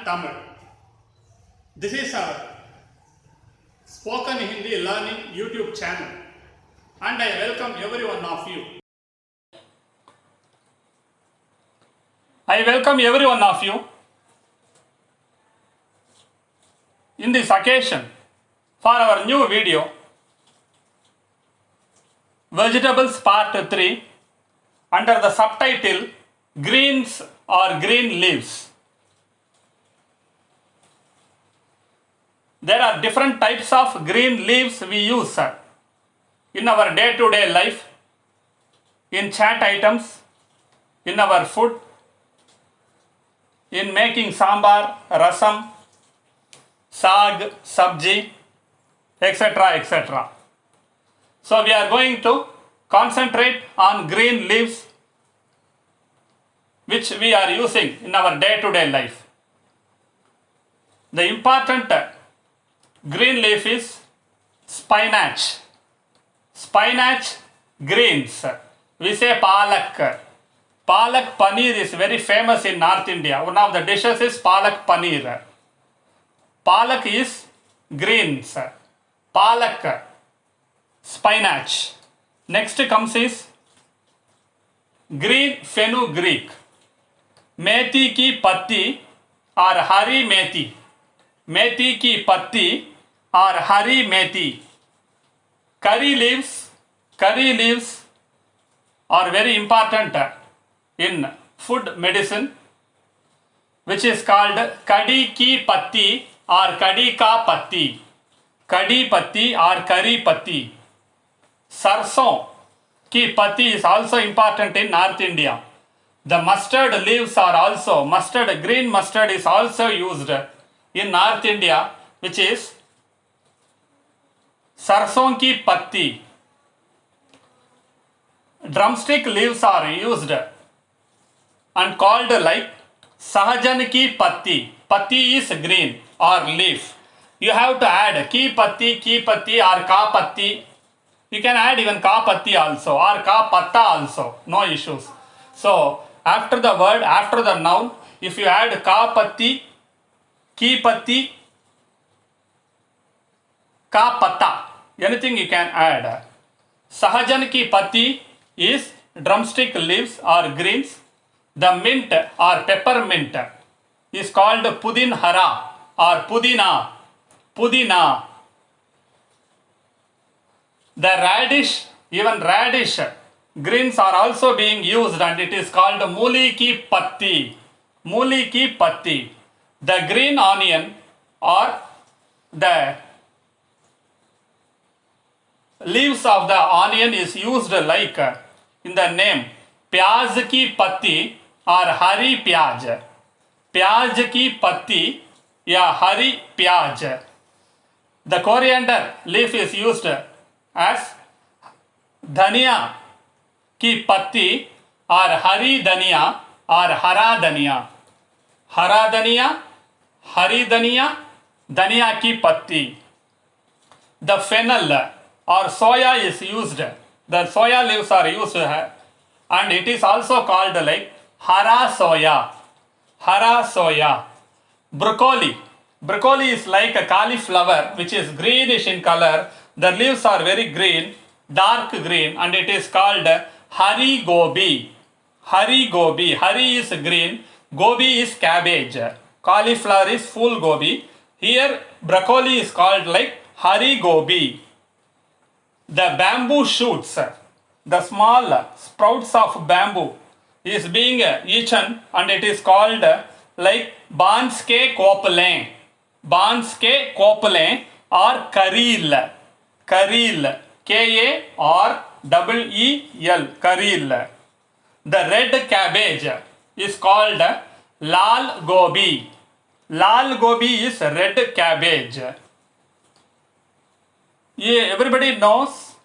Tamil. This is our spoken Hindi learning YouTube channel and I welcome every one of you. I welcome every one of you in this occasion for our new video, Vegetables Part 3, under the subtitle Greens or Green Leaves. There are different types of green leaves we use in our day-to-day life, in chat items, in our food, in making sambar, rasam, saag, sabji, etc. etc. So we are going to concentrate on green leaves which we are using in our day-to-day life. The important green leaf is spinach. Spinach greens. We say palak. Palak paneer is very famous in North India. One of the dishes is palak paneer. Palak is greens. Palak, spinach. Next comes is green fenugreek. मेथी की पत्ती और हरी मेथी. मेथी की पत्ती और हरी मेथी. Curry leaves are very important in food medicine, which is called kadi ki patti or kadi ka patti. Kadi patti or curry patti. Sarson ki patti is also important in North India. The mustard leaves are also, green mustard is also used in North India, which is sarson ki patti. Drumstick leaves are used and called like sahajan ki patti. Patti is green or leaf. You have to add ki patti or ka patti. You can add even ka patti also or ka patta also. No issues. So after the word, after the noun, if you add ka patti, ki patti, ka patta, anything you can add. Sahajan ki patti is drumstick leaves or greens. The mint or peppermint is called pudinhara or pudina. Pudina. The radish, even radish, greens are also being used and it is called muli ki patti. Muli ki patti. The green onion or the leaves of the onion is used like in the name pyaz ki patti or hari pyaj. Pyaj ki patti ya hari pyaj. The coriander leaf is used as dhania ki patti or hari dhania or hara dhania. Hara dhania, hari dhania, dhania ki patti. The fennel or soya is used. The soya leaves are used and it is also called like hara soya. Hara soya. Broccoli. Broccoli is like a cauliflower which is greenish in color. The leaves are very green, dark green, and it is called hari gobi. Hari gobi. Hari is green, gobi is cabbage. Cauliflower is full gobi. Here broccoli is called like hari gobi. The bamboo shoots, the small sprouts of bamboo is being eaten and it is called like बांस के कोपलें. बांस के कोपलें or kareel. Kareel. K-A-R-E-E-L. Kareel. The red cabbage is called lal gobi. Lal gobi is red cabbage. Everybody knows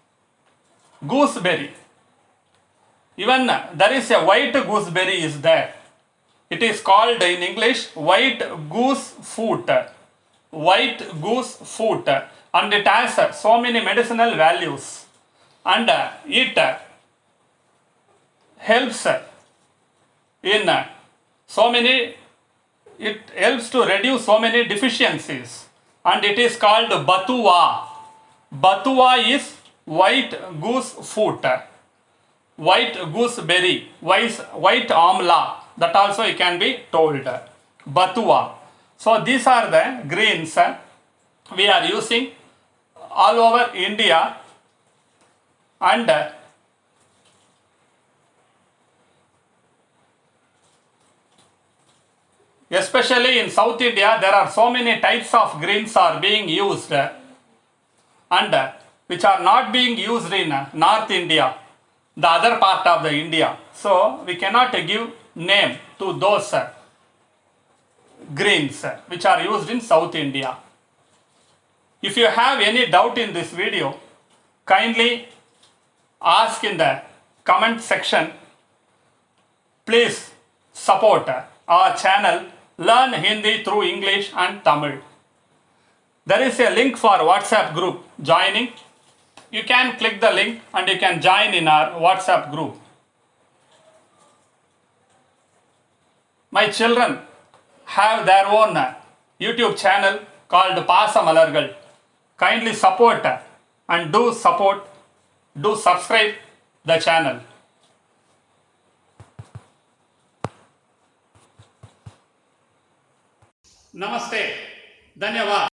gooseberry. Even there is a white gooseberry is there. It is called in English white goose foot. White goose foot. And it has so many medicinal values. And it helps in so many it helps to reduce so many deficiencies, and it is called Batuva. Batuva is white goose foot, white gooseberry, white amla, that also it can be told. Batuva. So these are the greens we are using all over India, and especially in South India there are so many types of greens are being used, and which are not being used in North India, the other part of the India. So we cannot give name to those greens which are used in South India. If you have any doubt in this video, kindly ask in the comment section. Please support our channel Learn Hindi through English and Tamil. There is a link for WhatsApp group joining. You can click the link and you can join in our WhatsApp group. My children have their own YouTube channel called Pasamalargal. Kindly support and do subscribe the channel. Namaste. Dhanyavad.